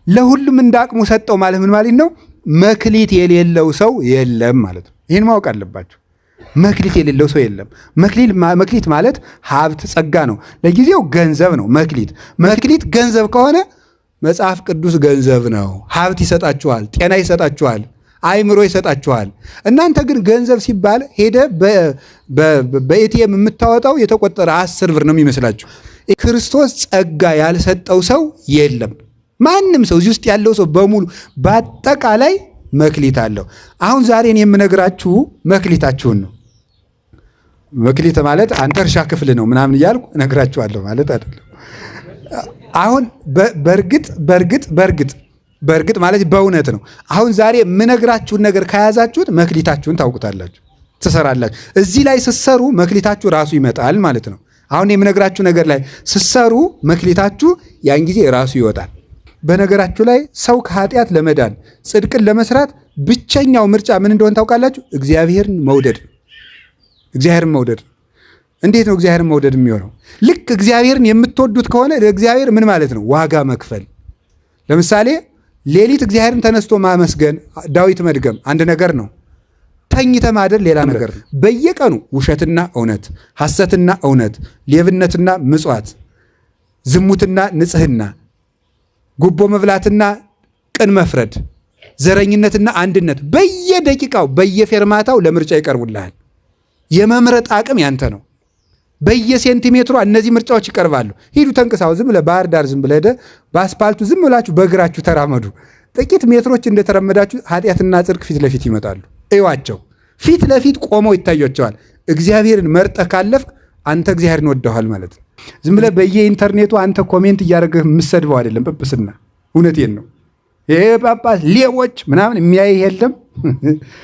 ለሁሉም እንዳቅሙ ሰጠው ማለት ምን ማለት ነው? መክሊት የሌለው ሰው የለም ማለት ነው። ይህን ማወቅ አለባችሁ። መክሊት የሌለው ሰው የለም። መክሊት ማለት ሀብት ጸጋ ነው። ለጊዜው ገንዘብ ነው። መክሊት ገንዘብ ከሆነ መጽሐፍ ቅዱስ ገንዘብ ነው። ሀብት ይሰጣችኋል፣ ጤና ይሰጣችኋል፣ አይምሮ ይሰጣችኋል። እናንተ ግን ገንዘብ ሲባል ሄደ በኤቲኤም የምታወጣው የተቆጠረ 10 ብር ነው የሚመስላችሁ። ክርስቶስ ጸጋ ያልሰጠው ሰው የለም። ማንም ሰው እዚህ ውስጥ ያለው ሰው በሙሉ በአጠቃላይ መክሊት አለው። አሁን ዛሬን የምነግራችሁ መክሊታችሁን ነው። መክሊት ማለት አንተ እርሻ ክፍል ነው ምናምን እያልኩ እነግራችኋለሁ ማለት አይደለም። አሁን በእርግጥ ማለት በእውነት ነው። አሁን ዛሬ የምነግራችሁን ነገር ከያዛችሁት መክሊታችሁን ታውቁታላችሁ፣ ትሰራላችሁ። እዚህ ላይ ስትሰሩ መክሊታችሁ ራሱ ይመጣል ማለት ነው። አሁን የምነግራችሁ ነገር ላይ ስትሰሩ መክሊታችሁ ያን ጊዜ ራሱ ይወጣል። በነገራችሁ ላይ ሰው ከኃጢአት ለመዳን ጽድቅን ለመስራት ብቸኛው ምርጫ ምን እንደሆነ ታውቃላችሁ? እግዚአብሔርን መውደድ። እንዴት ነው እግዚአብሔርን መውደድ የሚሆነው? ልክ እግዚአብሔርን የምትወዱት ከሆነ ለእግዚአብሔር ምን ማለት ነው? ዋጋ መክፈል። ለምሳሌ ሌሊት እግዚአብሔርን ተነስቶ ማመስገን፣ ዳዊት መድገም አንድ ነገር ነው። ተኝተ ማደር ሌላ ነገር ነው። በየቀኑ ውሸትና እውነት፣ ሐሰትና እውነት፣ ሌብነትና ምጽዋት፣ ዝሙትና ንጽህና፣ ጉቦ መብላትና ቅን መፍረድ፣ ዘረኝነትና አንድነት በየደቂቃው በየፌርማታው ለምርጫ ይቀርቡልሃል። የመምረጥ አቅም ያንተ ነው። በየሴንቲሜትሯ እነዚህ ምርጫዎች ይቀርባሉ። ሂዱ ተንቅሳው፣ ዝም ብለህ ባህር ዳር ዝም ብለህ ሄደህ በአስፓልቱ ዝም ብላችሁ በእግራችሁ ተራመዱ። ጥቂት ሜትሮች እንደተረመዳችሁ ኃጢአትና ጽድቅ ፊት ለፊት ይመጣሉ። እዩዋቸው፣ ፊት ለፊት ቆመው ይታያቸዋል። እግዚአብሔርን መርጠህ ካለፍክ አንተ እግዚአብሔርን ወደዋል ማለት ነው። ዝም ብለህ በየኢንተርኔቱ አንተ ኮሜንት እያደረግህ የምትሰድበው አይደለም ጵጵስና። እውነቴን ነው። ይሄ ጳጳስ ሌቦች ምናምን የሚያይ የለም።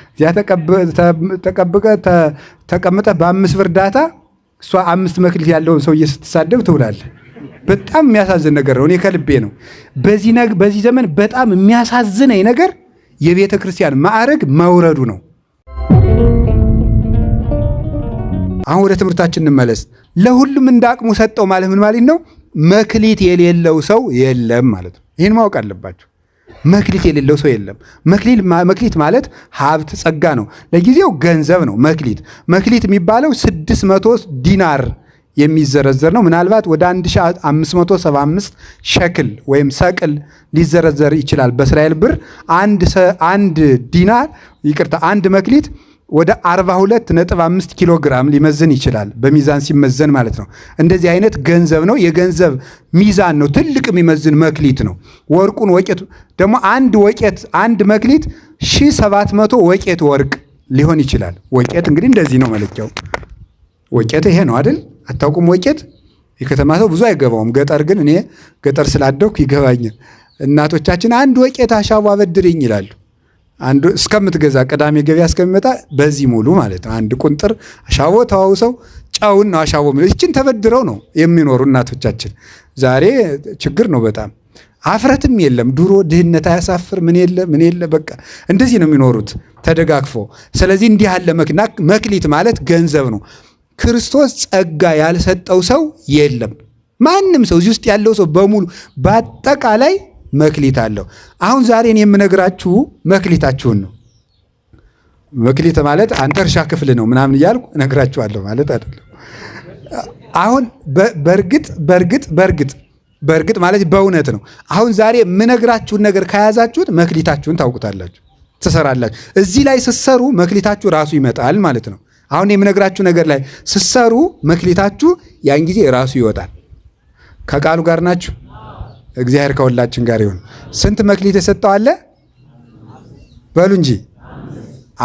እዚያ ተቀምጠህ በ5 ብር ዳታ እሷ 5 መክሊት ያለውን ሰውዬ ስትሳደብ ትውላለህ። በጣም የሚያሳዝን ነገር ነው። እኔ ከልቤ ነው። በዚህ ዘመን በጣም የሚያሳዝነኝ ነገር የቤተ ክርስቲያን ማዕረግ መውረዱ ነው። አሁን ወደ ትምህርታችን እንመለስ። ለሁሉም እንዳቅሙ ሰጠው ማለት ምን ማለት ነው? መክሊት የሌለው ሰው የለም ማለት ነው። ይህን ማወቅ አለባችሁ። መክሊት የሌለው ሰው የለም። መክሊት ማለት ሀብት ጸጋ ነው። ለጊዜው ገንዘብ ነው። መክሊት የሚባለው 600 ዲናር የሚዘረዘር ነው። ምናልባት ወደ 1575 ሸክል ወይም ሰቅል ሊዘረዘር ይችላል። በእስራኤል ብር አንድ መክሊት ወደ 42.5 ኪሎ ግራም ሊመዝን ይችላል። በሚዛን ሲመዘን ማለት ነው። እንደዚህ አይነት ገንዘብ ነው። የገንዘብ ሚዛን ነው። ትልቅ የሚመዝን መክሊት ነው። ወርቁን ወቄት ደግሞ አንድ መክሊት 1700 ወቄት ወርቅ ሊሆን ይችላል። ወቄት እንግዲህ እንደዚህ ነው መለኪያው። ወቄት ይሄ ነው አይደል? አታውቁም? ወቄት የከተማ ሰው ብዙ አይገባውም። ገጠር ግን እኔ ገጠር ስላደኩ ይገባኛል። እናቶቻችን አንድ ወቄት አሻቦ አበድርኝ ይላሉ። አንዱ እስከምትገዛ ቅዳሜ ገበያ እስከሚመጣ በዚህ ሙሉ ማለት ነው። አንድ ቁንጥር አሻቦ ተዋውሰው ጫውን ነው አሻቦ የሚለው። ይችን ተበድረው ነው የሚኖሩ እናቶቻችን። ዛሬ ችግር ነው በጣም። አፍረትም የለም። ድሮ ድህነት አያሳፍር ምን የለ በቃ እንደዚህ ነው የሚኖሩት ተደጋግፎ። ስለዚህ እንዲህ ያለ መክሊት ማለት ገንዘብ ነው። ክርስቶስ ጸጋ ያልሰጠው ሰው የለም። ማንም ሰው እዚህ ውስጥ ያለው ሰው በሙሉ በአጠቃላይ መክሊት አለው። አሁን ዛሬን የምነግራችሁ መክሊታችሁን ነው። መክሊት ማለት አንተ እርሻ ክፍል ነው ምናምን እያልኩ እነግራችኋለሁ ማለት አይደለም። አሁን በእርግጥ ማለት በእውነት ነው። አሁን ዛሬ የምነግራችሁን ነገር ከያዛችሁት መክሊታችሁን ታውቁታላችሁ፣ ትሰራላችሁ። እዚህ ላይ ስትሰሩ መክሊታችሁ ራሱ ይመጣል ማለት ነው። አሁን የምነግራችሁ ነገር ላይ ስትሰሩ መክሊታችሁ ያን ጊዜ ራሱ ይወጣል። ከቃሉ ጋር ናችሁ? እግዚአብሔር ከሁላችን ጋር ይሁን። ስንት መክሊት የሰጠው አለ? በሉ እንጂ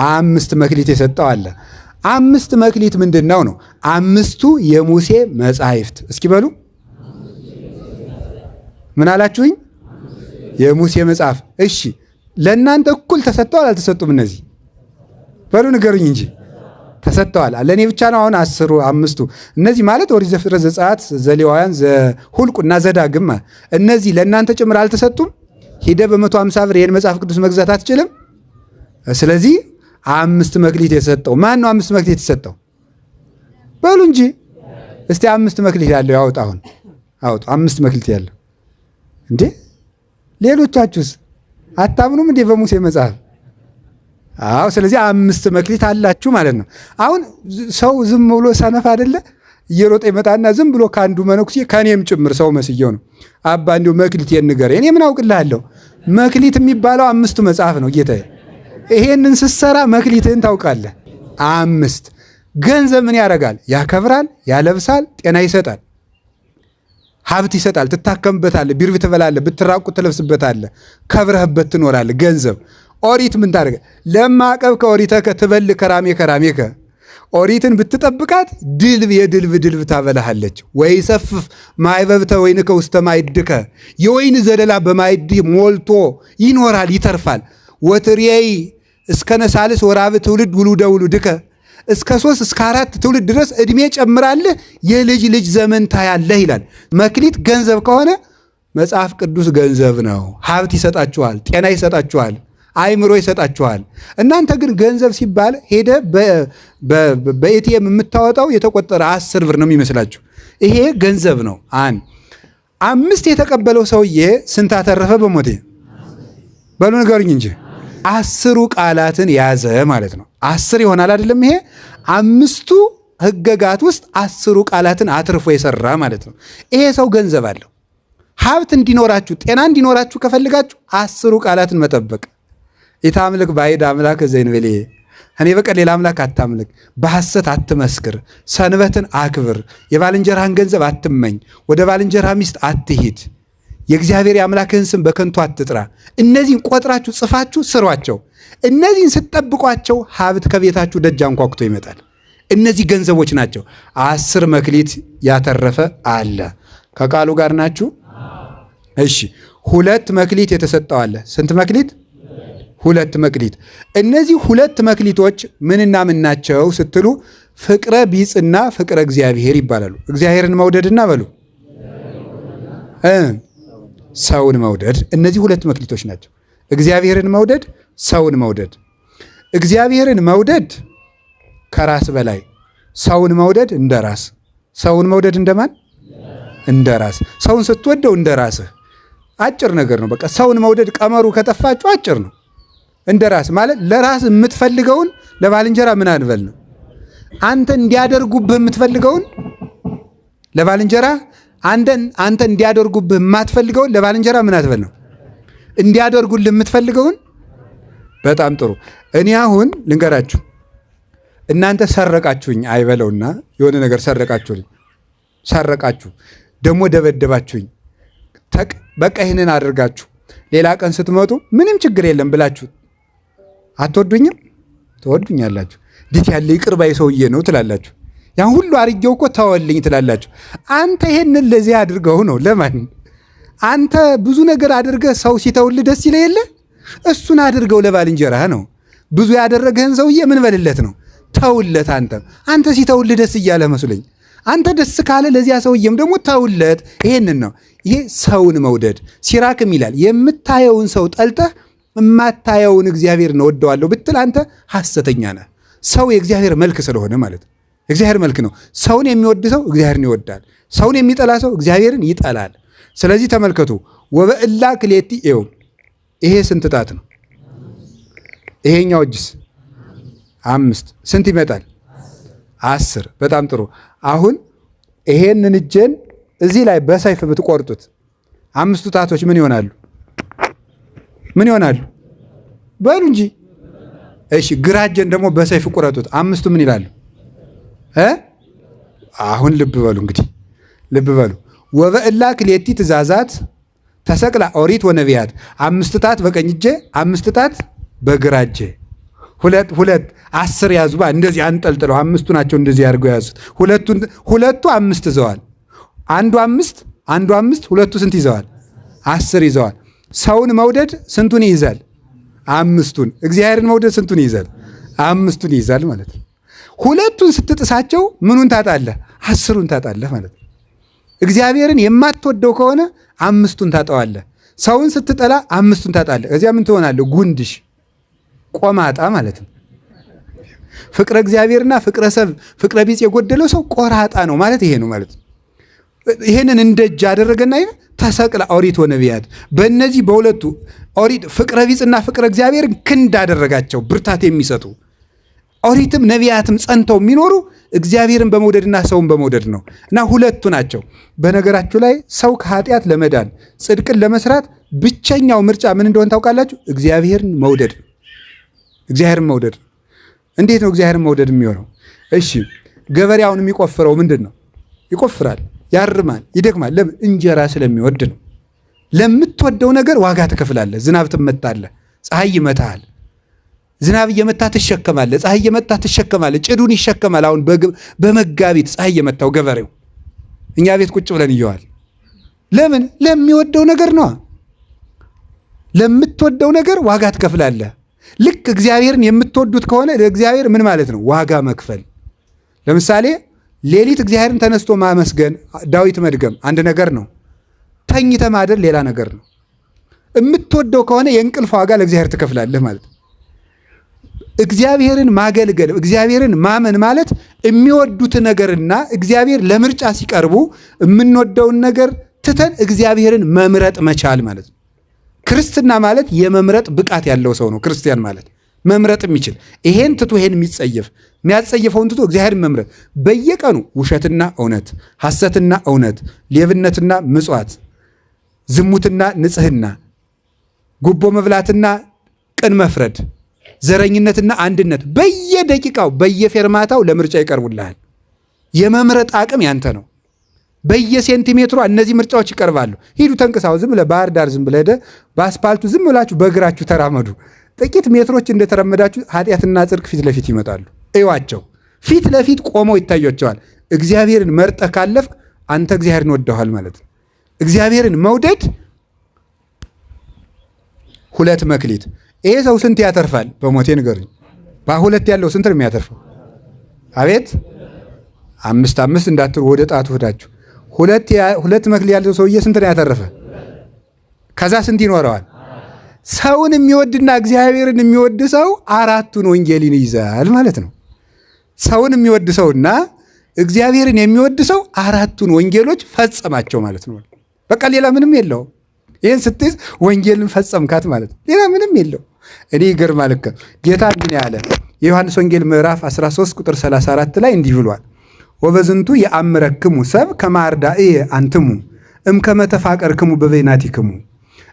5 መክሊት የሰጠው አለ። 5 መክሊት ምንድን ነው? 5ቱ የሙሴ መጻሕፍት። እስኪ በሉ ምን አላችሁኝ? የሙሴ መጽሐፍ። እሺ ለእናንተ እኩል ተሰጠዋል አልተሰጡም? እነዚህ በሉ ንገሩኝ እንጂ ተሰጥተዋል። ለእኔ ብቻ ነው አሁን 5ቱ? እነዚህ ማለት ኦሪት ዘፍጥረት፣ ዘጸአት፣ ዘሌዋውያን፣ ዘሁልቁና ዘዳግም እነዚህ ለእናንተ ጭምር አልተሰጡም? ሂደህ በ150 ብር ይህን መጽሐፍ ቅዱስ መግዛት አትችልም? ስለዚህ 5 መክሊት የተሰጠው ማን ነው? 5 መክሊት የተሰጠው በሉ እንጂ እስቲ 5 መክሊት ያለው ያውጣ። አሁን አውጡ። 5 መክሊት ያለው እንዴ! ሌሎቻችሁስ አታምኑም እንዴ በሙሴ መጽሐፍ? አዎ። ስለዚህ 5 መክሊት አላችሁ ማለት ነው። አሁን ሰው ዝም ብሎ ሰነፍ አይደለ? እየሮጠ ይመጣና ዝም ብሎ ከአንዱ መነኩሴ ከኔም ጭምር ሰው መስየው ነው አባ እንዲሁ መክሊቴን ንገረኝ። እኔ ምን አውቅልሃለሁ? መክሊት የሚባለው 5ቱ መጽሐፍ ነው ጌታዬ። ይሄንን ስትሰራ መክሊትህን ታውቃለህ። 5 ገንዘብ ምን ያደርጋል? ያከብራል፣ ያለብሳል፣ ጤና ይሰጣል፣ ሀብት ይሰጣል። ትታከምበታለህ፣ ቢርብ ትበላለህ፣ ብትራቁት ትለብስበታለህ፣ ከብረህበት ትኖራለህ። ገንዘብ ኦሪት ምን ታደርገ? ለማቀብ ከኦሪተከ ትበል ከራሜ ከራሜከ ኦሪትን ብትጠብቃት ድልብ የድልብ ድልብ ታበላሃለች። ወይ ሰፍፍ ማይበብተ ወይንከ ውስተ ማይድከ የወይን ዘለላ በማይድ ሞልቶ ይኖራል ይተርፋል። ወትርየይ እስከ ነሳልስ ወራብ ትውልድ ውሉደ ውሉድከ እስከ 3 እስከ 4 ትውልድ ድረስ ዕድሜ ጨምራለህ የልጅ ልጅ ዘመን ታያለህ ይላል። መክሊት ገንዘብ ከሆነ መጽሐፍ ቅዱስ ገንዘብ ነው። ሀብት ይሰጣችኋል፣ ጤና ይሰጣችኋል፣ አይምሮ ይሰጣችኋል። እናንተ ግን ገንዘብ ሲባል ሄደ በኤቲኤም የምታወጣው የተቆጠረ 10 ብር ነው የሚመስላችሁ። ይሄ ገንዘብ ነው። 5 የተቀበለው ሰውዬ ስንት አተረፈ በሞቴ? በሉ ንገሩኝ እንጂ 10 ቃላትን ያዘ ማለት ነው። 10 ይሆናል አይደለም? ይሄ 5ቱ ህገጋት ውስጥ 10 ቃላትን አትርፎ የሰራ ማለት ነው። ይሄ ሰው ገንዘብ አለው። ሀብት እንዲኖራችሁ ጤና እንዲኖራችሁ ከፈልጋችሁ 10 ቃላትን መጠበቅ። ኢታምልክ ባዕድ አምላክ ዘእንበሌ እኔ በቀር ሌላ አምላክ አታምልክ፣ በሐሰት አትመስክር፣ ሰንበትን አክብር፣ የባልንጀራህን ገንዘብ አትመኝ፣ ወደ ባልንጀራ ሚስት አትሂድ፣ የእግዚአብሔር የአምላክህን ስም በከንቱ አትጥራ። እነዚህን ቆጥራችሁ ጽፋችሁ ስሯቸው። እነዚህን ስትጠብቋቸው ሀብት ከቤታችሁ ደጅ አንኳኩቶ ይመጣል። እነዚህ ገንዘቦች ናቸው። 10 መክሊት ያተረፈ አለ። ከቃሉ ጋር ናችሁ? እሺ 2 መክሊት የተሰጠው አለ። ስንት መክሊት? 2 መክሊት። እነዚህ 2 መክሊቶች ምንና ምን ናቸው ስትሉ ፍቅረ ቢጽና ፍቅረ እግዚአብሔር ይባላሉ። እግዚአብሔርን መውደድና በሉ ሰውን መውደድ። እነዚህ 2 መክሊቶች ናቸው። እግዚአብሔርን መውደድ፣ ሰውን መውደድ። እግዚአብሔርን መውደድ ከራስ በላይ፣ ሰውን መውደድ እንደ ራስ። ሰውን መውደድ እንደማን? እንደ ራስ። ሰውን ስትወደው እንደ ራስህ። አጭር ነገር ነው። በቃ ሰውን መውደድ ቀመሩ ከጠፋችሁ አጭር ነው። እንደ ራስ ማለት ለራስ የምትፈልገውን ለባልንጀራ ምን አንበል ነው። አንተ እንዲያደርጉብህ የምትፈልገውን ለባልንጀራ አንተ እንዲያደርጉብህ የማትፈልገውን ለባልንጀራ ምን አትበል ነው። እንዲያደርጉልህ የምትፈልገውን። በጣም ጥሩ። እኔ አሁን ልንገራችሁ። እናንተ ሰረቃችሁኝ አይበለውና የሆነ ነገር ሰረቃችሁ ደግሞ ደበደባችሁኝ። በቃ ይህንን አድርጋችሁ ሌላ ቀን ስትመጡ ምንም ችግር የለም ብላችሁ አትወዱኝም? ትወዱኛላችሁ። እንዴት ያለ ይቅር ባይ ሰውዬ ነው ትላላችሁ። ያን ሁሉ አርጌው እኮ ተወልኝ ትላላችሁ። አንተ ይሄንን ለዚህ አድርገው ነው። ለማን? አንተ ብዙ ነገር አድርገህ ሰው ሲተውልህ ደስ ይለህ የለ? እሱን አድርገው ለባልንጀራህ ነው። ብዙ ያደረገህን ሰውዬ ምን በልለት ነው? ተውለት። አንተ ሲተውልህ ደስ እያለ መስሎኝ። አንተ ደስ ካለ ለዚያ ሰውዬም ደግሞ ተውለት። ይሄንን ነው። ይሄ ሰውን መውደድ። ሲራክም ይላል የምታየውን ሰው ጠልተህ የማታየውን እግዚአብሔርን እወደዋለሁ ብትል አንተ ሐሰተኛ ነህ። ሰው የእግዚአብሔር መልክ ስለሆነ ማለት ነው። እግዚአብሔር መልክ ነው። ሰውን የሚወድ ሰው እግዚአብሔርን ይወዳል። ሰውን የሚጠላ ሰው እግዚአብሔርን ይጠላል። ስለዚህ ተመልከቱ። ወበእላ ክሌቲ ኤው ይሄ ስንት ጣት ነው? ይሄኛው እጅስ 5 ስንት ይመጣል? 10። በጣም ጥሩ። አሁን ይሄንን እጄን እዚህ ላይ በሰይፍ ብትቆርጡት 5ቱ ጣቶች ምን ይሆናሉ? ምን ይሆናሉ? በሉ እንጂ። እሺ ግራ እጄን ደግሞ በሰይፍ ቁረጡት 5ቱ ምን ይላሉ? አሁን ልብ በሉ እንግዲህ ልብ በሉ። ወበእላ ክሌቲ ትእዛዛት ተሰቅላ ኦሪት ወነቢያት 5 ጣት በቀኝ እጄ 5 ጣት በግራ እጄ። ሁለት 10 ያዙ። እንደዚህ አንጠልጥለው 5ቱ ናቸው እንደዚህ አድርገው ያዙት። ሁለቱ 5 ይዘዋል። አንዱ 5 ሁለቱ ስንት ይዘዋል? 10 ይዘዋል። ሰውን መውደድ ስንቱን ይይዛል? 5ቱን። እግዚአብሔርን መውደድ ስንቱን ይይዛል? 5ቱን ይይዛል ማለት ነው። ሁለቱን ስትጥሳቸው ምኑን ታጣለህ? 10ሩን ታጣለህ ማለት ነው። እግዚአብሔርን የማትወደው ከሆነ 5ቱን ታጣዋለህ። ሰውን ስትጠላ 5ቱን ታጣለህ። እዚያ ምን ትሆናለህ? ጉንድሽ ቆማጣ ማለት ነው። ፍቅረ እግዚአብሔርና ፍቅረ ሰብ ፍቅረ ቢጽ የጎደለው ሰው ቆራጣ ነው ማለት ይሄ ነው ማለት ነው። ይሄንን እንደጅ አደረገና ተሰቅላ ኦሪት ወነቢያት በእነዚህ በሁለቱ ኦሪት ፍቅረ ቢጽና ፍቅረ እግዚአብሔር ክንድ አደረጋቸው ብርታት የሚሰጡ ኦሪትም ነቢያትም ጸንተው የሚኖሩ እግዚአብሔርን በመውደድና ሰውን በመውደድ ነው እና ሁለቱ ናቸው። በነገራችሁ ላይ ሰው ከኃጢአት ለመዳን ጽድቅን ለመስራት ብቸኛው ምርጫ ምን እንደሆነ ታውቃላችሁ? እግዚአብሔርን መውደድ። እግዚአብሔርን መውደድ። እንዴት ነው እግዚአብሔርን መውደድ የሚሆነው? እሺ ገበሬውን የሚቆፍረው ምንድን ነው? ይቆፍራል፣ ያርማል፣ ይደክማል። ለምን? እንጀራ ስለሚወድ ነው። ለምትወደው ነገር ዋጋ ትከፍላለህ። ዝናብ ትመታለህ፣ ፀሐይ ይመታሃል። ዝናብ እየመታ ትሸከማለህ፣ ፀሐይ እየመታ ትሸከማለህ። ጭዱን ይሸከማል። አሁን በመጋቢት ፀሐይ እየመታው ገበሬው እኛ ቤት ቁጭ ብለን እየዋል። ለምን? ለሚወደው ነገር ነው። ለምትወደው ነገር ዋጋ ትከፍላለህ። ልክ እግዚአብሔርን የምትወዱት ከሆነ ለእግዚአብሔር ምን ማለት ነው? ዋጋ መክፈል። ለምሳሌ ሌሊት እግዚአብሔርን ተነስቶ ማመስገን፣ ዳዊት መድገም አንድ ነገር ነው። ተኝተ ማደር ሌላ ነገር ነው። የምትወደው ከሆነ የእንቅልፍ ዋጋ ለእግዚአብሔር ትከፍላለህ ማለት ነው። እግዚአብሔርን ማገልገል፣ እግዚአብሔርን ማመን ማለት የሚወዱት ነገርና እግዚአብሔር ለምርጫ ሲቀርቡ የምንወደውን ነገር ትተን እግዚአብሔርን መምረጥ መቻል ማለት ነው። ክርስትና ማለት የመምረጥ ብቃት ያለው ሰው ነው። ክርስቲያን ማለት መምረጥ የሚችል ይሄን ትቶ ይሄን የሚጸየፍ የሚያጸየፈውን ትቶ እግዚአብሔርን መምረጥ። በየቀኑ ውሸትና እውነት፣ ሐሰትና እውነት፣ ሌብነትና ምጽዋት፣ ዝሙትና ንጽህና፣ ጉቦ መብላትና ቅን መፍረድ፣ ዘረኝነትና አንድነት በየደቂቃው በየፌርማታው ለምርጫ ይቀርቡልሃል። የመምረጥ አቅም ያንተ ነው። በየሴንቲሜትሯ እነዚህ ምርጫዎች ይቀርባሉ። ሂዱ ተንቅሳው፣ ዝም ብለህ ባህር ዳር ዝም ብለህ በአስፓልቱ ዝም ብላችሁ በእግራችሁ ተራመዱ። ጥቂት ሜትሮች እንደተራመዳችሁ ኃጢአትና ጽድቅ ፊት ለፊት ይመጣሉ። እዩዋቸው፣ ፊት ለፊት ቆመው ይታያቸዋል። እግዚአብሔርን መርጠህ ካለፍክ አንተ እግዚአብሔርን ወደዋል ማለት ነው። እግዚአብሔርን መውደድ ሁለት መክሊት። ይሄ ሰው ስንት ያተርፋል? በሞቴ ንገሩኝ። በሁለት ያለው ስንት ነው የሚያተርፈው? አቤት 5 እንዳትሩ ወደ ጣቱ ሄዳችሁ። ሁለት መክሊት ያለው ሰውዬ ስንት ነው ያተረፈ? ከዛ ስንት ይኖረዋል? ሰውን የሚወድና እግዚአብሔርን የሚወድ ሰው አራቱን ወንጌልን ይይዛል ማለት ነው። ሰውን የሚወድ ሰውና እግዚአብሔርን የሚወድ ሰው አራቱን ወንጌሎች ፈጸማቸው ማለት ነው። በቃ ሌላ ምንም የለው። ይህን ስትይዝ ወንጌልን ፈጸምካት ማለት ነው። ሌላ ምንም የለው። እኔ ይገርማል እኮ ጌታ እንዲህ ያለ የዮሐንስ ወንጌል ምዕራፍ 13 ቁጥር 34 ላይ እንዲህ ብሏል። ወበዝንቱ የአምረክሙ ሰብ ከማርዳእየ አንትሙ እምከመ ተፋቀርክሙ በበይናቲክሙ።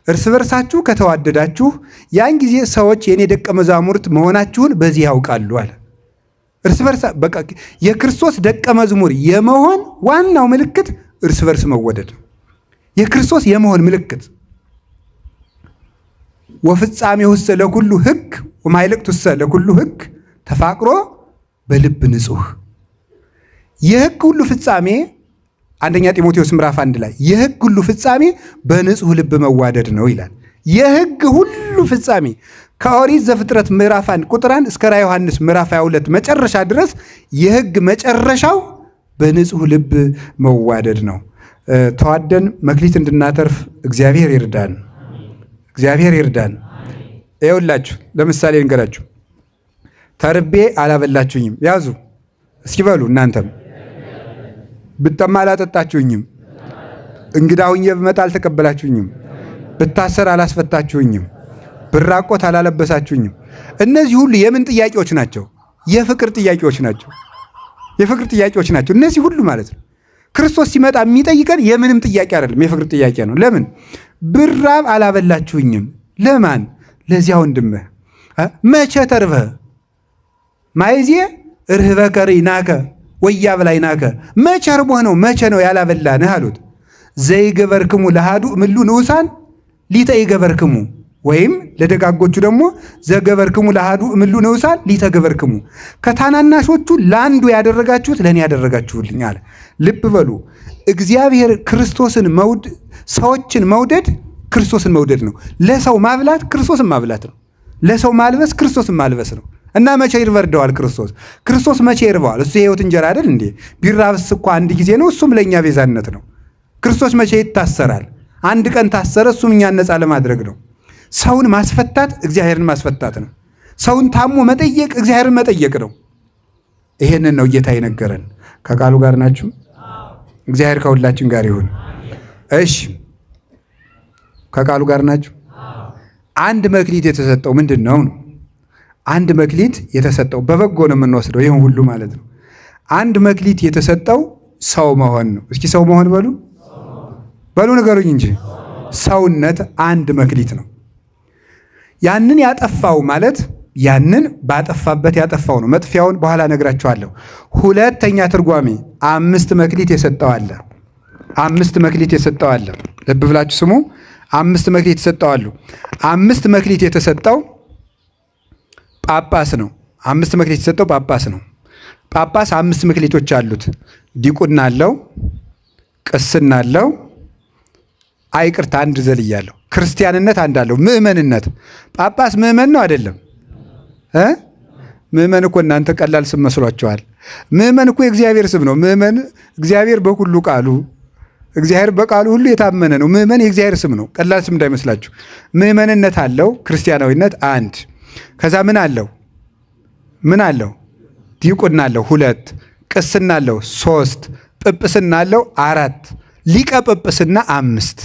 እርስ በርሳችሁ ከተዋደዳችሁ ያን ጊዜ ሰዎች የኔ ደቀ መዛሙርት መሆናችሁን በዚህ ያውቃሉ አለ። እርስ በርሳ በቃ የክርስቶስ ደቀ መዝሙር የመሆን ዋናው ምልክት እርስ በርስ መወደድ ነው። የክርስቶስ የመሆን ምልክት ወፍጻሜሁሰ ለኩሉ ሕግ ወማይልቅቱሰ ለኩሉ ሕግ ተፋቅሮ በልብ ንጹሕ። የሕግ ሁሉ ፍጻሜ አንደኛ ጢሞቴዎስ ምዕራፍ 1 ላይ የሕግ ሁሉ ፍጻሜ በንጹሕ ልብ መዋደድ ነው ይላል። የሕግ ሁሉ ፍጻሜ ከኦሪት ዘፍጥረት ምዕራፍ 1 ቁጥር 1 እስከ ራዕየ ዮሐንስ ምዕራፍ 22 መጨረሻ ድረስ የሕግ መጨረሻው በንጹሕ ልብ መዋደድ ነው። ተዋደን መክሊት እንድናተርፍ እግዚአብሔር ይርዳን። እግዚአብሔር ይርዳን። ይኸውላችሁ ለምሳሌ እንገራችሁ። ተርቤ አላበላችሁኝም። ያዙ እስኪ በሉ እናንተም። ብጠማ አላጠጣችሁኝም። እንግዳ ሁኜ ብመጣ አልተቀበላችሁኝም። ብታሰር አላስፈታችሁኝም። ብራቆት አላለበሳችሁኝም። እነዚህ ሁሉ የምን ጥያቄዎች ናቸው? የፍቅር ጥያቄዎች ናቸው። የፍቅር ጥያቄዎች ናቸው እነዚህ ሁሉ ማለት ነው። ክርስቶስ ሲመጣ የሚጠይቀን የምንም ጥያቄ አይደለም፣ የፍቅር ጥያቄ ነው። ለምን? ብራብ አላበላችሁኝም። ለማን? ለዚያ ወንድምህ። መቼ ተርበህ? ማይዜ ርህበከ ርኢናከ ወያብላዕናከ። መቼ ርቦህ ነው? መቼ ነው ያላበላንህ አሉት። ዘይገበርክሙ ለአሐዱ እምእሉ ንዑሳን ሊተ ይገበርክሙ፣ ወይም ለደጋጎቹ ደግሞ ዘገበርክሙ ለአሐዱ እምእሉ ንዑሳን ሊተ ገበርክሙ። ከታናናሾቹ ለአንዱ ያደረጋችሁት ለእኔ ያደረጋችሁልኝ አለ። ልብ በሉ፣ እግዚአብሔር ክርስቶስን ሰዎችን መውደድ ክርስቶስን መውደድ ነው። ለሰው ማብላት ክርስቶስን ማብላት ነው። ለሰው ማልበስ ክርስቶስን ማልበስ ነው። እና መቼ ይርበርደዋል ክርስቶስ? ክርስቶስ መቼ ይርበዋል? እሱ የሕይወት እንጀራ አይደል እንዴ? ቢራብስ እኮ አንድ ጊዜ ነው፣ እሱም ለእኛ ቤዛነት ነው። ክርስቶስ መቼ ይታሰራል? አንድ ቀን ታሰረ፣ እሱም እኛን ነፃ ለማድረግ ነው። ሰውን ማስፈታት እግዚአብሔርን ማስፈታት ነው። ሰውን ታሞ መጠየቅ እግዚአብሔርን መጠየቅ ነው። ይሄንን ነው ጌታ የነገረን። ከቃሉ ጋር ናችሁ? እግዚአብሔር ከሁላችን ጋር ይሁን። እሺ ከቃሉ ጋር ናችሁ? አንድ መክሊት የተሰጠው ምንድን ነው? አንድ መክሊት የተሰጠው በበጎ ነው የምንወስደው ይህን ሁሉ ማለት ነው። አንድ መክሊት የተሰጠው ሰው መሆን ነው። እስኪ ሰው መሆን በሉ ንገሩኝ እንጂ። ሰውነት አንድ መክሊት ነው። ያንን ያጠፋው ማለት ያንን ባጠፋበት ያጠፋው ነው። መጥፊያውን በኋላ ነግራችኋለሁ። ሁለተኛ ትርጓሜ 5 መክሊት የሰጠው አለ። 5 መክሊት የሰጠው አለ። ልብ ብላችሁ ስሙ። 5 መክሊት የሰጠው አሉ። 5 መክሊት የተሰጠው ጳጳስ ነው። 5 መክሊት የተሰጠው ጳጳስ ነው። ጳጳስ 5 መክሊቶች አሉት። ዲቁና አለው፣ ቅስና አለው፣ አይቅርታ አንድ ዘልያለሁ፣ ክርስቲያንነት አንድ አለው፣ ምእመንነት። ጳጳስ ምእመን ነው አይደለም? ምእመን እኮ እናንተ ቀላል ስም መስሏችኋል። ምእመን እኮ የእግዚአብሔር ስም ነው። ምእመን እግዚአብሔር በሁሉ ቃሉ እግዚአብሔር በቃሉ ሁሉ የታመነ ነው። ምእመን የእግዚአብሔር ስም ነው። ቀላል ስም እንዳይመስላችሁ። ምእመንነት አለው፣ ክርስቲያናዊነት አንድ። ከዛ ምን አለው? ዲቁና አለው 2፣ ቅስና አለው 3፣ ጵጵስና አለው 4፣ ሊቀ ጵጵስና 5።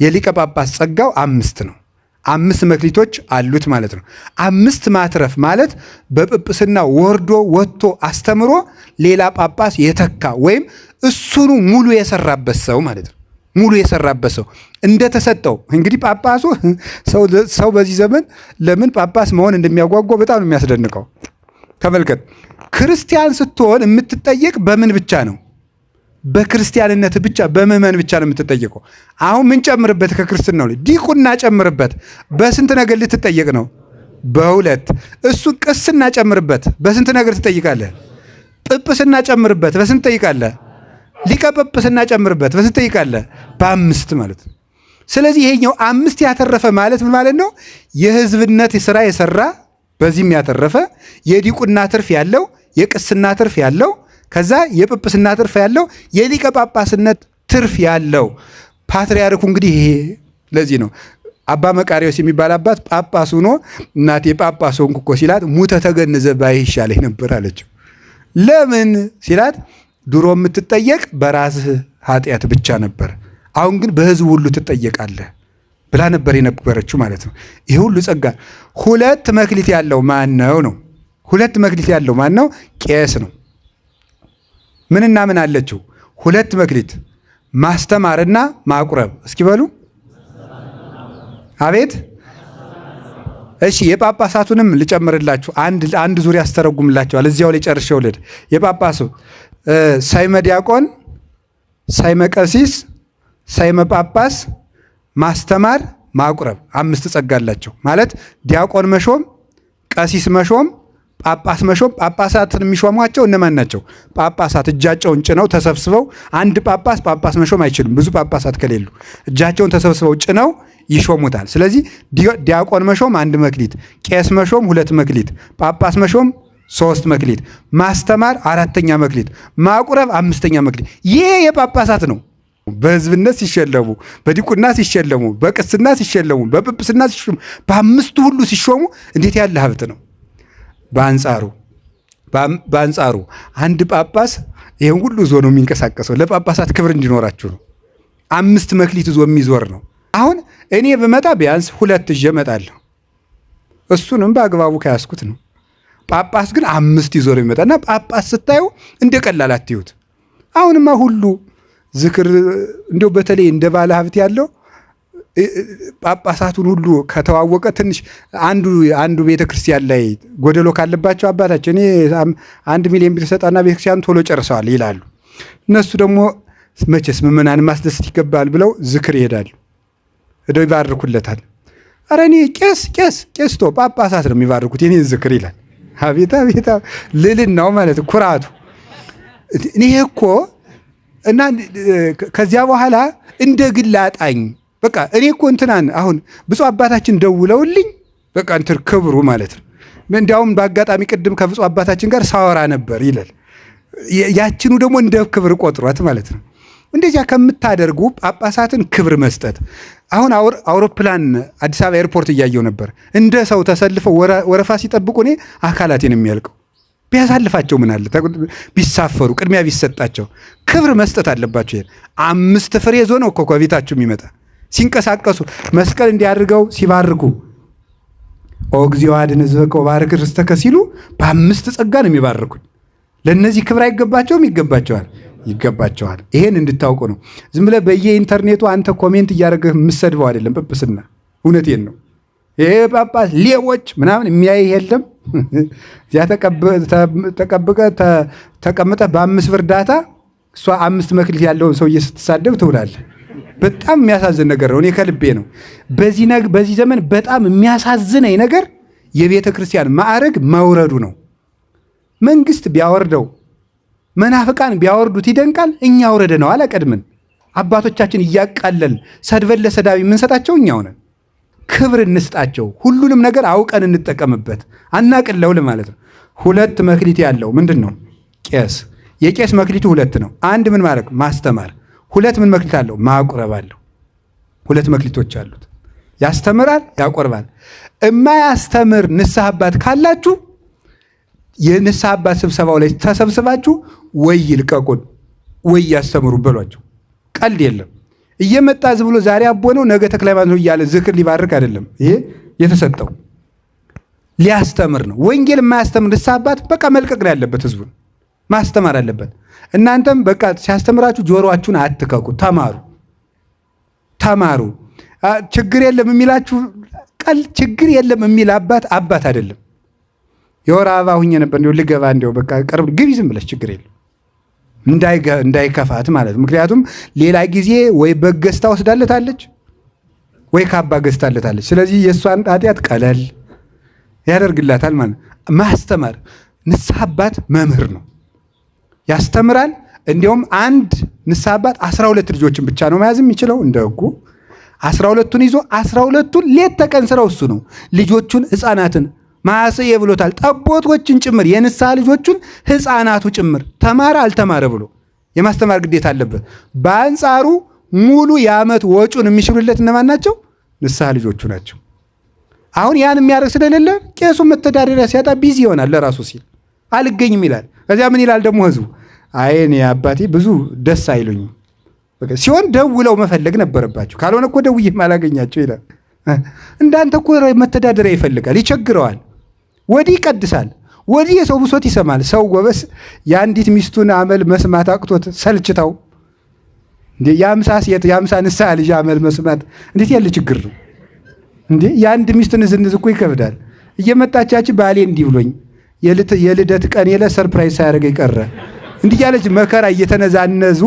የሊቀ ጳጳስ ጸጋው 5 ነው። 5 መክሊቶች አሉት ማለት ነው። 5 ማትረፍ ማለት በጵጵስና ወርዶ ወጥቶ አስተምሮ ሌላ ጳጳስ የተካ ወይም እሱኑ ሙሉ የሰራበት ሰው ማለት ነው። ሙሉ የሰራበት ሰው እንደተሰጠው እንግዲህ ጳጳሱ ሰው በዚህ ዘመን ለምን ጳጳስ መሆን እንደሚያጓጓ በጣም ነው የሚያስደንቀው። ተመልከት፣ ክርስቲያን ስትሆን የምትጠየቅ በምን ብቻ ነው? በክርስቲያንነት ብቻ፣ በምዕመን ብቻ ነው የምትጠየቀው። አሁን ምን ጨምርበት? ከክርስትናው ላይ ዲቁና ጨምርበት። በስንት ነገር ልትጠየቅ ነው? በ2። እሱ ቅስና ጨምርበት። በስንት ነገር ትጠይቃለህ? ጵጵስና ጨምርበት። በስንት ትጠይቃለህ? ሊቀ ጵጵስና ጨምርበት። በስንት ትጠይቃለህ? በ5 ማለት ነው። ስለዚህ ይሄኛው 5 ያተረፈ ማለት ምን ማለት ነው? የሕዝብነት ስራ የሰራ በዚህም ያተረፈ፣ የዲቁና ትርፍ ያለው፣ የቅስና ትርፍ ያለው፣ ከዛ የጵጵስና ትርፍ ያለው፣ የሊቀ ጳጳስነት ትርፍ ያለው ፓትርያርኩ። እንግዲህ ይሄ ለዚህ ነው አባ መቃርዮስ የሚባል አባት ጳጳስ ሆኖ እናቴ ጳጳስ ሆንኩ እኮ ሲላት ሙተ ተገንዘ ባይህ ይሻለኝ ነበር አለችው። ለምን ሲላት ድሮ የምትጠየቅ በራስህ ኃጢአት ብቻ ነበር፣ አሁን ግን በሕዝብ ሁሉ ትጠየቃለህ ብላ ነበር የነበረችው ማለት ነው። ይሄ ሁሉ ጸጋ። 2 መክሊት ያለው ማን ነው? 2 መክሊት ያለው ማን ነው? ቄስ ነው። ምንና ምን አለችው? 2 መክሊት፣ ማስተማርና ማቁረብ። እስኪ በሉ አቤት። እሺ የጳጳሳቱንም ልጨምርላችሁ። አንድ ዙሪያ ያስተረጉምላችኋል። እዚያው ላይ ጨርሼው ልድ የጳጳሱ ሳይመ ዲያቆን፣ ሳይመ ቀሲስ፣ ሳይመ ጳጳስ፣ ማስተማር፣ ማቁረብ 5 ጸጋ አላቸው ማለት ዲያቆን መሾም፣ ቀሲስ መሾም፣ ጳጳስ መሾም። ጳጳሳትን የሚሾሟቸው እነማን ናቸው? ጳጳሳት እጃቸውን ጭነው ተሰብስበው። አንድ ጳጳስ መሾም አይችልም፣ ብዙ ጳጳሳት ከሌሉ እጃቸውን ተሰብስበው ጭነው ይሾሙታል። ስለዚህ ዲያቆን መሾም 1 መክሊት፣ ቄስ መሾም 2 መክሊት፣ ጳጳስ መሾም 3 መክሊት፣ ማስተማር 4ኛ መክሊት፣ ማቁረብ 5ኛ መክሊት። ይህ የጳጳሳት ነው። በሕዝብነት ሲሸለሙ፣ በዲቁና ሲሸለሙ፣ በቅስና ሲሸለሙ፣ በጵጵስና ሲሾሙ፣ በ5ቱ ሁሉ ሲሾሙ እንዴት ያለ ሀብት ነው! በአንጻሩ አንድ ጳጳስ ይህን ሁሉ ዞ ነው የሚንቀሳቀሰው። ለጳጳሳት ክብር እንዲኖራችሁ ነው። 5 መክሊት ዞ የሚዞር ነው። አሁን እኔ ብመጣ ቢያንስ 2 ይዤ እመጣለሁ። እሱንም በአግባቡ ከያዝኩት ነው። ጳጳስ ግን 5 ይዞ ነው የሚመጣና ጳጳስ ስታዩ እንደ ቀላል አትዩት። አሁንማ ሁሉ ዝክር እንዲያው በተለይ እንደ ባለ ሀብት ያለው ጳጳሳቱን ሁሉ ከተዋወቀ ትንሽ አንዱ ቤተ ክርስቲያን ላይ ጎደሎ ካለባቸው አባታቸው እኔ 1 ሚሊዮን ብር ሰጣና ቤተ ክርስቲያኑ ቶሎ ጨርሰዋል ይላሉ። እነሱ ደግሞ መቼስ ምዕመናን ማስደሰት ይገባል ብለው ዝክር ይሄዳሉ፣ ሄደው ይባርኩለታል። ኧረ እኔ ቄስ ቶ ጳጳሳት ነው የሚባርኩት የኔን ዝክር ይላል። አቤት ልዕልናው ማለት ኩራቱ። እኔ እኮ እና ከዚያ በኋላ እንደ ግል አጣኝ በቃ እኔ እኮ እንትናን አሁን ብፁዕ አባታችን ደውለውልኝ በቃ እንትን ክብሩ ማለት ነው። እንዲያውም በአጋጣሚ ቅድም ከብፁዕ አባታችን ጋር ሳወራ ነበር ይላል። ያችኑ ደግሞ እንደ ክብር ቆጥሯት ማለት ነው። እንደዚያ ከምታደርጉ ጳጳሳትን ክብር መስጠት። አሁን አውሮፕላን አዲስ አበባ ኤርፖርት እያየው ነበር። እንደ ሰው ተሰልፈው ወረፋ ሲጠብቁ እኔ አካላቴን የሚያልቀው ቢያሳልፋቸው ምን አለ? ቢሳፈሩ ቅድሚያ ቢሰጣቸው ክብር መስጠት አለባቸው። ይሄ 5 ፍሬ ይዞ ነው እኮ ከቤታችሁ የሚመጣ። ሲንቀሳቀሱ መስቀል እንዲያድርገው ሲባርኩ ኦ እግዚኦ አድኅን ሕዝበከ ወባርክ ርስተከ ሲሉ በ5 ጸጋ ነው የሚባርኩኝ። ለነዚህ ክብር አይገባቸውም? ይገባቸዋል፣ ይገባቸዋል። ይሄን እንድታውቁ ነው። ዝም ብለህ በየኢንተርኔቱ አንተ ኮሜንት እያደረግህ የምትሰድበው አይደለም ጵጵስና። እውነቴን ነው። ይሄ ጳጳስ ሌቦች ምናምን የሚያይ የለም። እዚያ ተቀምጠህ በ5 ብር ዳታ እሷ 5 መክሊት ያለውን ሰውዬ ስትሳደብ ትውላለህ። በጣም የሚያሳዝን ነገር ነው። እኔ ከልቤ ነው። በዚህ ዘመን በጣም የሚያሳዝነኝ ነገር የቤተ ክርስቲያን ማዕረግ መውረዱ ነው። መንግስት ቢያወርደው መናፍቃን ቢያወርዱት ይደንቃል። እኛ አውረደ ነው አላቀድምን። አባቶቻችን እያቃለል ሰድበን ለሰዳቢ የምንሰጣቸው እኛው ነን። ክብር እንስጣቸው። ሁሉንም ነገር አውቀን እንጠቀምበት። አናቅለው ማለት ነው። 2 መክሊት ያለው ምንድን ነው? ቄስ። የቄስ መክሊቱ 2 ነው። 1 ምን ማድረግ? ማስተማር። 2 ምን መክሊት አለው? ማቁረብ አለው። 2 መክሊቶች አሉት። ያስተምራል፣ ያቆርባል። እማያስተምር ንስሐ አባት ካላችሁ የንስሐ አባት ስብሰባው ላይ ተሰብስባችሁ ወይ ይልቀቁን ወይ ያስተምሩ በሏቸው። ቀልድ የለም። እየመጣ ዝም ብሎ ዛሬ አቦ ነው ነገ ተክለ ሃይማኖት ነው እያለ ዝክር ሊባርክ አይደለም። ይሄ የተሰጠው ሊያስተምር ነው። ወንጌል የማያስተምር ንስሐ አባት በቃ መልቀቅ ነው ያለበት፣ ህዝቡን ማስተማር አለበት። እናንተም በቃ ሲያስተምራችሁ ጆሮአችሁን አትከኩ፣ ተማሩ። ችግር የለም የሚላችሁ ችግር የለም የሚል አባት አይደለም። የወር አበባ ሁኜ ነበር እንደው ልገባ እንደው በቃ ቅርብ ግቢ ዝም ብለሽ ችግር የለም እንዳይከፋት ማለት ነው። ምክንያቱም ሌላ ጊዜ ወይ በገዝታ ወስዳለታለች ወይ ካባ ገዝታለታለች። ስለዚህ የእሷን ኃጢአት ቀለል ያደርግላታል ማለት ነው። ማስተማር ንስሐ አባት መምህር ነው፣ ያስተምራል። እንዲያውም አንድ ንስሐ አባት 12 ልጆችን ብቻ ነው መያዝ የሚችለው እንደ ሕጉ። 12ቱን ይዞ 12ቱን ሌት ተቀን ስራው እሱ ነው። ልጆቹን ሕፃናትን ማሰየ ብሎታል። ጠቦቶችን ጭምር የንስሐ ልጆቹን ሕፃናቱ ጭምር ተማረ አልተማረ ብሎ የማስተማር ግዴታ አለበት። በአንጻሩ ሙሉ የዓመት ወጩን የሚሽሩለት እነማን ናቸው? ንስሐ ልጆቹ ናቸው። አሁን ያን የሚያደርግ ስለሌለ ቄሱ መተዳደሪያ ሲያጣ ቢዚ ይሆናል። ለራሱ ሲል አልገኝም ይላል። ከዚያ ምን ይላል ደግሞ ህዝቡ? አይ እኔ አባቴ ብዙ ደስ አይሉኝም ሲሆን ደውለው መፈለግ ነበረባቸው። ካልሆነ እኮ ደውዬም አላገኛቸው ይላል። እንዳንተ እኮ መተዳደሪያ ይፈልጋል፣ ይቸግረዋል። ወዲህ ይቀድሳል፣ ወዲህ የሰው ብሶት ይሰማል። ሰው ጎበስ የአንዲት ሚስቱን አመል መስማት አቅቶት ሰልችታው እንዴ የ50 ሴት የ50 ንስሐ ልጅ አመል መስማት እንዴት ያለ ችግር ነው እንዴ! የአንድ ሚስት ንዝንዝ እኮ ይከብዳል። እየመጣቻች ባሌ እንዲህ ብሎኝ የልደት ቀን የለ ሰርፕራይዝ ሳያደርገኝ ቀረ እንዲህ ያለች መከራ እየተነዛነዙ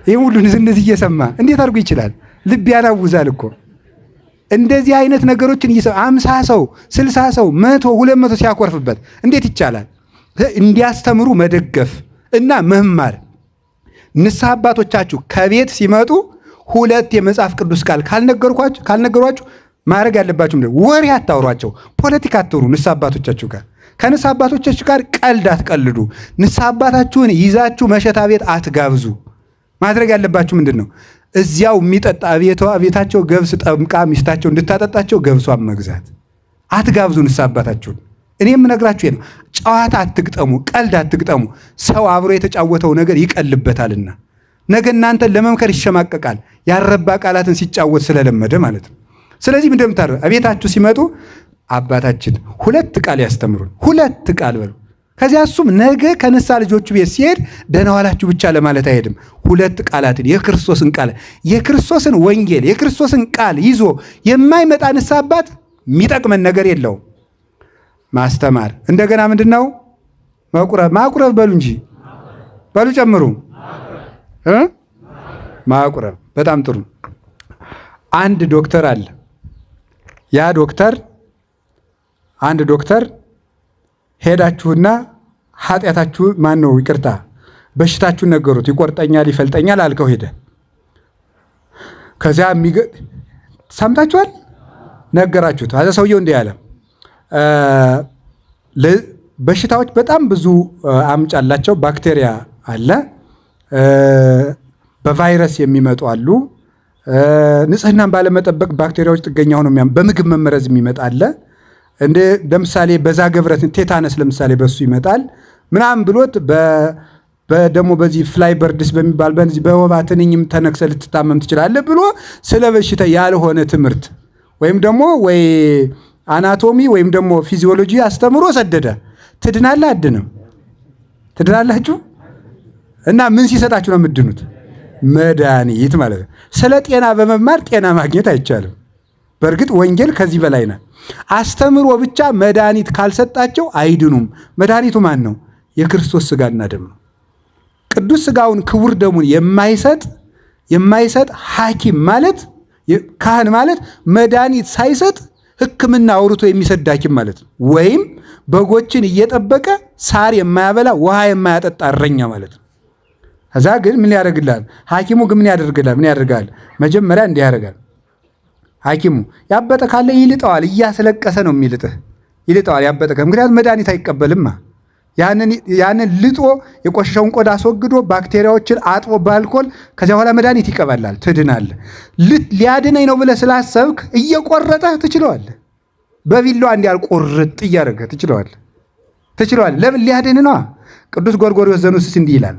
ይሄ ሁሉ ንዝንዝ እየሰማ እንዴት አድርጎ ይችላል? ልብ ያናውዛል እኮ። እንደዚህ አይነት ነገሮችን 50 ሰው 60 ሰው 100 200 ሲያኮርፍበት እንዴት ይቻላል? እንዲያስተምሩ መደገፍ እና መማር። ንስሐ አባቶቻችሁ ከቤት ሲመጡ 2 የመጽሐፍ ቅዱስ ቃል ካልነገሯችሁ ማድረግ ያለባችሁ ምንድን ነው? ወሬ አታውሯቸው፣ ፖለቲካ አትሩ። ንስሐ አባቶቻችሁ ጋር ከንስሐ አባቶቻችሁ ጋር ቀልድ አትቀልዱ። ንስሐ አባታችሁን ይዛችሁ መሸታ ቤት አትጋብዙ። ማድረግ ያለባችሁ ምንድን ነው? እዚያው የሚጠጣ ቤታቸው ገብስ ጠምቃ ሚስታቸው እንድታጠጣቸው ገብሷን መግዛት። አትጋብዙ ንስሐ አባታችሁን። እኔ የምነግራችሁ ነው። ጨዋታ አትግጠሙ፣ ቀልድ አትግጠሙ። ሰው አብሮ የተጫወተው ነገር ይቀልበታልና ነገ እናንተን ለመምከር ይሸማቀቃል። ያረባ ቃላትን ሲጫወት ስለለመደ ማለት ነው። ስለዚህ ምንድን ነው የምታደርጉት? ቤታችሁ ሲመጡ አባታችን 2 ቃል ያስተምሩን፣ 2 ቃል በሉ። ከዚያ እሱም ነገ ከንስሐ ልጆቹ ቤት ሲሄድ ደህና ዋላችሁ ብቻ ለማለት አይሄድም። 2 ቃላትን የክርስቶስን ቃል የክርስቶስን ወንጌል የክርስቶስን ቃል ይዞ የማይመጣ ንስሐ አባት የሚጠቅመን ነገር የለውም። ማስተማር እንደገና ምንድን ነው? ማቁረብ በሉ እንጂ በሉ ጨምሩ። ማቁረብ በጣም ጥሩ። አንድ ዶክተር አለ። ያ ዶክተር ሄዳችሁና ኃጢአታችሁ ማን ነው ይቅርታ በሽታችሁን ነገሩት። ይቆርጠኛል ይፈልጠኛል አልከው ሄደ። ከዚያ ሰምታችኋል፣ ነገራችሁት። አዛ ሰውየው እንዲህ ያለ በሽታዎች በጣም ብዙ አምጭ አላቸው። ባክቴሪያ አለ፣ በቫይረስ የሚመጡ አሉ፣ ንጽህናን ባለመጠበቅ ባክቴሪያዎች ጥገኛ ሆነው በምግብ መመረዝ የሚመጣ አለ። ለምሳሌ በዛ ገብረት ቴታነስ ለምሳሌ በሱ ይመጣል። ምናምን ብሎት ደግሞ በዚህ ፍላይ በርድስ በሚባል በዚህ በወባ ትንኝም ተነክሰ ልትታመም ትችላለህ ብሎ ስለ በሽታ ያልሆነ ትምህርት ወይም ደግሞ ወይ አናቶሚ ወይም ደግሞ ፊዚዮሎጂ አስተምሮ ሰደደ። ትድናለህ? አድንም? ትድናላችሁ? እና ምን ሲሰጣችሁ ነው የምትድኑት? መድኃኒት ማለት ነው። ስለ ጤና በመማር ጤና ማግኘት አይቻልም። በእርግጥ ወንጌል ከዚህ በላይ ነው። አስተምሮ ብቻ መድኃኒት ካልሰጣቸው አይድኑም። መድኃኒቱ ማን ነው? የክርስቶስ ሥጋና ደም ነው። ቅዱስ ሥጋውን ክቡር ደሙን የማይሰጥ ሐኪም ማለት ካህን ማለት መድኃኒት ሳይሰጥ ሕክምና አውርቶ የሚሰድ ሐኪም ማለት ነው። ወይም በጎችን እየጠበቀ ሳር የማያበላ ውሃ የማያጠጣ እረኛ ማለት ነው። ከዛ ግን ምን ያደርግልሃል? ሐኪሙ ግን ምን ያደርጋል? መጀመሪያ እንዲህ ያደርጋል። ሐኪሙ ያበጠ ካለ ይልጠዋል። እያስለቀሰ ነው የሚልጥህ። ይልጠዋል ያበጠ፣ ምክንያቱም መድኃኒት አይቀበልማ። ያንን ልጦ የቆሸሸውን ቆዳ አስወግዶ ባክቴሪያዎችን አጥቦ በአልኮል ከዚያ በኋላ መድኃኒት ይቀበላል። ትድናለህ። ሊያድነኝ ነው ብለህ ስላሰብክ እየቆረጠህ ትችለዋለህ። በቢላዋ እንዲያል ቁርጥ እያደረገህ ትችለዋለህ። ለምን? ሊያድን ነዋ። ቅዱስ ጎርጎርዮስ ዘኑስስ እንዲህ ይላል፣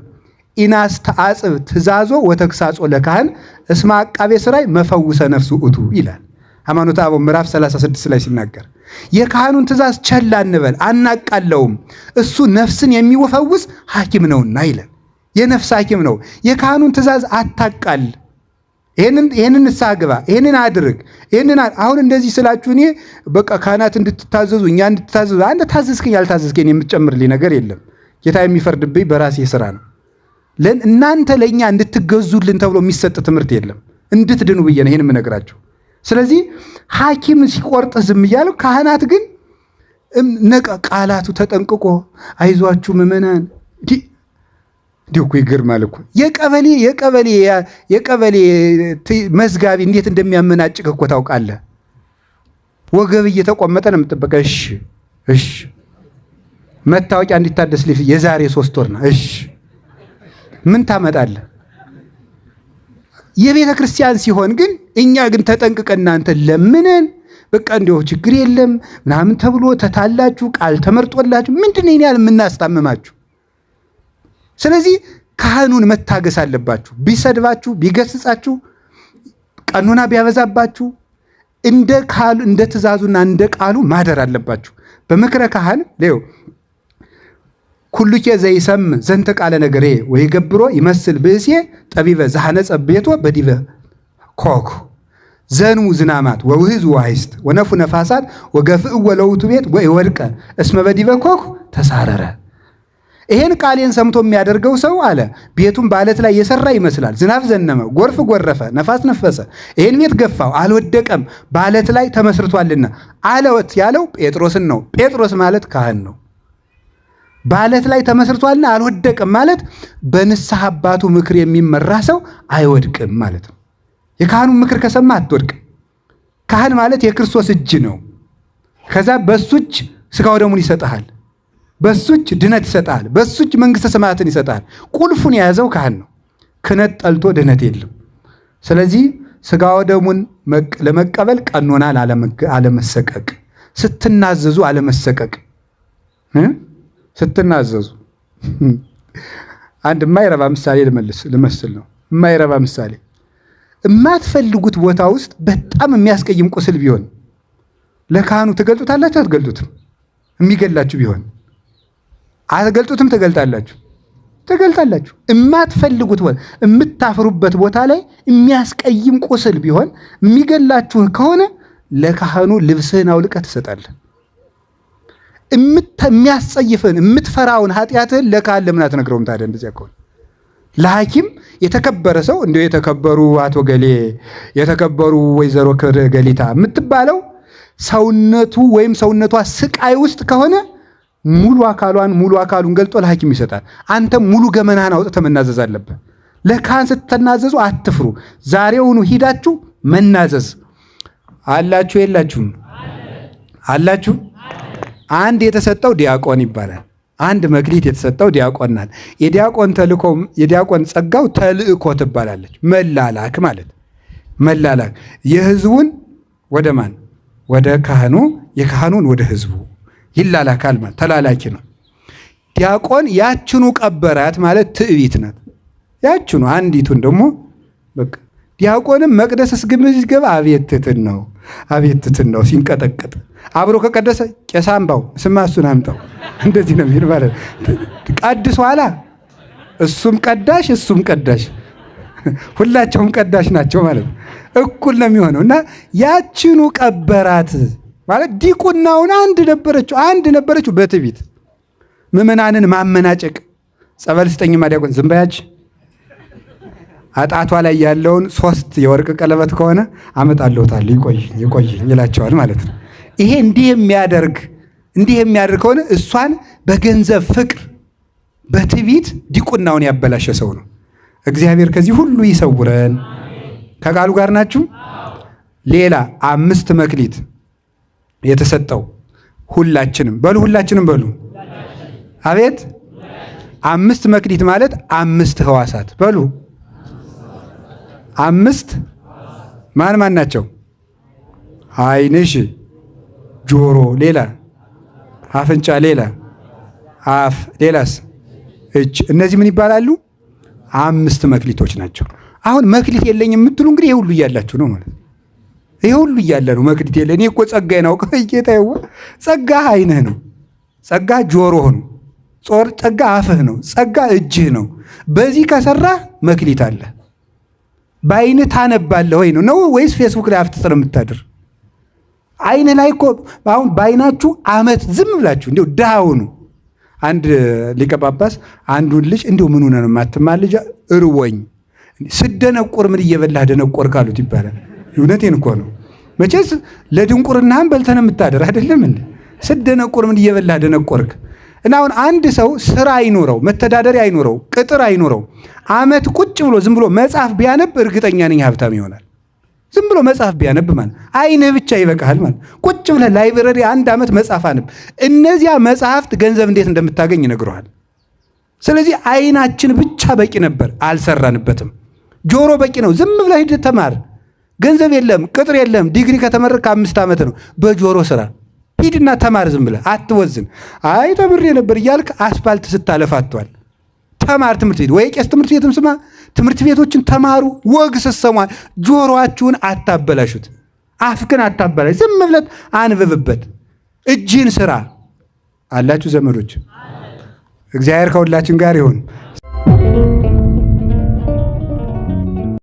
ኢናስተአጽብ ትእዛዞ ወተግሳጾ ለካህን እስመ አቃቤ ሥራይ መፈውሰ ነፍሱ እቱ ይላል ሃይማኖተ አበው ምዕራፍ 36 ላይ ሲናገር፣ የካህኑን ትእዛዝ ቸል አንበል አናቃለውም፣ እሱ ነፍስን የሚፈውስ ሐኪም ነውና ይላል። የነፍስ ሐኪም ነው። የካህኑን ትእዛዝ አታቃል። ይሄንን ንስሐ ግባ፣ ይሄንን አድርግ፣ አሁን እንደዚህ ስላችሁ እኔ በቃ ካህናት እንድትታዘዙ እኛ እንድትታዘዙ አንተ ታዘዝከኝ ያልታዘዝከኝ የምትጨምርልኝ ነገር የለም። ጌታ የሚፈርድብኝ በራሴ ስራ ነው። እናንተ ለእኛ እንድትገዙልን ተብሎ የሚሰጥ ትምህርት የለም። እንድትድኑ ብዬ ነው ይሄን የምነግራችሁ። ስለዚህ ሐኪም ሲቆርጥ ዝም እያለው ካህናት ግን ቃላቱ ተጠንቅቆ አይዟችሁ ምዕመናን እንዲሁ እኮ ይገርማል እኮ የቀበሌ መዝጋቢ እንዴት እንደሚያመናጭቅ እኮ ታውቃለህ። ወገብ እየተቆመጠ ነው የምጠበቀ። እሺ መታወቂያ እንዲታደስ የዛሬ 3 ወር ነው። እሺ ምን ታመጣለህ? የቤተ ክርስቲያን ሲሆን ግን እኛ ግን ተጠንቅቀን እናንተ ለምነን በቃ እንዲሁ ችግር የለም ምናምን ተብሎ ተታላችሁ ቃል ተመርጦላችሁ ምንድን ነው ያል የምናስታምማችሁ? ስለዚህ ካህኑን መታገስ አለባችሁ። ቢሰድባችሁ፣ ቢገስጻችሁ፣ ቀኖና ቢያበዛባችሁ እንደ ትእዛዙና እንደ ቃሉ ማደር አለባችሁ። በምክረ ካህን ሌው ኩሉኬ ዘይሰም ዘንተ ቃለ ነገሬ ወይ ገብሮ ይመስል ብእሴ ጠቢበ ዘሐነጸ ቤቶ በዲበ ኮክ ዘንሙ ዝናማት ወውህዝ ዋይስት ወነፉ ነፋሳት ወገፍእ ወለውቱ ቤት ወይ ወድቀ እስመ በዲበ ኮክ ተሳረረ። ይሄን ቃሌን ሰምቶ የሚያደርገው ሰው አለ ቤቱን በአለት ላይ የሰራ ይመስላል። ዝናብ ዘነመ፣ ጎርፍ ጎረፈ፣ ነፋስ ነፈሰ፣ ይሄን ቤት ገፋው፣ አልወደቀም፣ በአለት ላይ ተመስርቷልና አለወት ያለው ጴጥሮስን ነው። ጴጥሮስ ማለት ካህን ነው። በአለት ላይ ተመስርቷልና አልወደቅም ማለት በንስሐ አባቱ ምክር የሚመራ ሰው አይወድቅም ማለት ነው። የካህኑን ምክር ከሰማ አትወድቅም። ካህን ማለት የክርስቶስ እጅ ነው። ከዛ በሱች ሥጋው ደሙን ይሰጣል፣ በሱች ድነት ይሰጣል፣ በሱች መንግሥተ ሰማያትን ይሰጣል። ቁልፉን የያዘው ካህን ነው። ክህነት ጠልቶ ድነት የለም። ስለዚህ ሥጋው ደሙን ለመቀበል ቀኖና አለመሰቀቅ፣ ስትናዘዙ አለመሰቀቅ። ስትናዘዙ አንድ የማይረባ ምሳሌ ልመስል ነው። የማይረባ ምሳሌ የማትፈልጉት ቦታ ውስጥ በጣም የሚያስቀይም ቁስል ቢሆን ለካህኑ ትገልጡታላችሁ? አትገልጡትም? የሚገላችሁ ቢሆን አትገልጡትም? ትገልጣላችሁ። የማትፈልጉት ቦታ የምታፍሩበት ቦታ ላይ የሚያስቀይም ቁስል ቢሆን የሚገላችሁ ከሆነ ለካህኑ ልብስህን አውልቀህ ትሰጣለህ። የሚያስጸይፍን የምትፈራውን ኃጢአትህን ለካህን ለምን አትነግረውም ታዲያ? እንደዚያ ከሆነ ለሐኪም የተከበረ ሰው እንዲሁ የተከበሩ አቶ ገሌ፣ የተከበሩ ወይዘሮ ገሊታ የምትባለው ሰውነቱ ወይም ሰውነቷ ስቃይ ውስጥ ከሆነ ሙሉ አካሉን ገልጦ ለሐኪም ይሰጣል። አንተም ሙሉ ገመናህን አውጥተህ መናዘዝ አለብህ። ለካህን ስትናዘዙ አትፍሩ። ዛሬውኑ ሂዳችሁ መናዘዝ አላችሁ። የላችሁም? አላችሁ። አንድ የተሰጠው ዲያቆን ይባላል። አንድ መክሊት የተሰጠው ዲያቆን ናት። የዲያቆን ጸጋው ተልእኮ ትባላለች። መላላክ ማለት መላላክ የህዝቡን ወደ ማን? ወደ ካህኑ፣ የካህኑን ወደ ህዝቡ ይላላካል ማለት ተላላኪ ነው። ዲያቆን ያችኑ ቀበራት ማለት ትዕቢት ናት። ያችኑ አንዲቱን ደግሞ በቃ ዲያቆንም መቅደስ እስግምዝ ሲገባ አቤት ትሕትና ነው ሲንቀጠቀጥ አብሮ ከቀደሰ ቄስ አምባው ስማ እሱን አምጣው እንደዚህ ነው የሚል ማለት ቀድሶ አላ እሱም ቀዳሽ ሁላቸውም ቀዳሽ ናቸው ማለት እኩል ነው የሚሆነው። እና ያችኑ ቀበራት ማለት ዲቁናውን አንድ ነበረችው በትዕቢት ምዕመናንን ማመናጨቅ። ጸበል ስጠኝማ ዲያቆን ዝም በያች አጣቷ ላይ ያለውን 3 የወርቅ ቀለበት ከሆነ አመጣለሁታል ይቆይ ይላቸዋል ማለት ነው። ይሄ እንዲህ የሚያደርግ ከሆነ እሷን በገንዘብ ፍቅር በትዕቢት ዲቁናውን ያበላሸ ሰው ነው። እግዚአብሔር ከዚህ ሁሉ ይሰውረን። ከቃሉ ጋር ናችሁ? ሌላ 5 መክሊት የተሰጠው ሁላችንም በሉ አቤት 5 መክሊት ማለት 5 ሕዋሳት በሉ 5 ማን ናቸው? ዓይንሽ፣ ጆሮ፣ ሌላ አፍንጫ፣ ሌላ አፍ፣ ሌላስ እጅ። እነዚህ ምን ይባላሉ? 5 መክሊቶች ናቸው። አሁን መክሊት የለኝም የምትሉ እንግዲህ ይሄ ሁሉ እያላችሁ ነው ማለት። ይሄ ሁሉ እያለ ነው መክሊት የለ። እኔ እኮ ጸጋዬን አውቀ ጌታዬ፣ ጸጋ ዓይንህ ነው፣ ጸጋ ጆሮህ ነው፣ ጸጋ አፍህ ነው፣ ጸጋ እጅህ ነው። በዚህ ከሰራህ መክሊት አለ። በዓይንህ ታነባለህ ወይ ነው ወይስ ፌስቡክ ላይ አፍጥጥ ነው የምታድር? ዓይንህ ላይ እኮ አሁን በዓይናችሁ ዓመት ዝም ብላችሁ እንዲሁ ዳውኑ። አንድ ሊቀ ጳጳስ አንዱን ልጅ እንዲሁ ምን ሆነ ነው የማትማር ልጅ እርቦኝ ስደነቆር ምን እየበላህ ደነቆር ካሉት ይባላል። እውነቴን እኮ ነው። መቼስ ለድንቁርናህም በልተህ ነው የምታደር አይደለም እንዴ? ስደነቆር ምን እየበላህ ደነቆርክ? እና አሁን አንድ ሰው ስራ አይኖረው፣ መተዳደሪያ አይኖረው፣ ቅጥር አይኖረው፣ ዓመት ቁጭ ብሎ ዝም ብሎ መጽሐፍ ቢያነብ እርግጠኛ ነኝ ሀብታም ይሆናል። ዝም ብሎ መጽሐፍ ቢያነብ ማለት ዓይንህ ብቻ ይበቃሃል ማለት። ቁጭ ብለህ ላይብረሪ 1 ዓመት መጽሐፍ አንብ። እነዚያ መጽሐፍት ገንዘብ እንዴት እንደምታገኝ ይነግረዋል። ስለዚህ ዓይናችን ብቻ በቂ ነበር፣ አልሰራንበትም። ጆሮ በቂ ነው። ዝም ብለህ ሂድ ተማር። ገንዘብ የለም፣ ቅጥር የለም። ዲግሪ ከተመረቅክ 5 ዓመት ነው። በጆሮ ስራ ሂድና ተማር። ዝም ብለህ አትወዝን። አይ ተምሬ ነበር እያልክ አስፋልት ስታለፋቷል። ተማር። ትምህርት ቤት ወይ ቄስ ትምህርት ቤትም ስማ። ትምህርት ቤቶችን ተማሩ። ወግ ስትሰሙ ጆሮአችሁን አታበላሹት፣ አፍክን አታበላሽ። ዝም ብለህ አንብብበት። እጅህን ስራ አላችሁ ዘመዶች። እግዚአብሔር ከሁላችን ጋር ይሁን።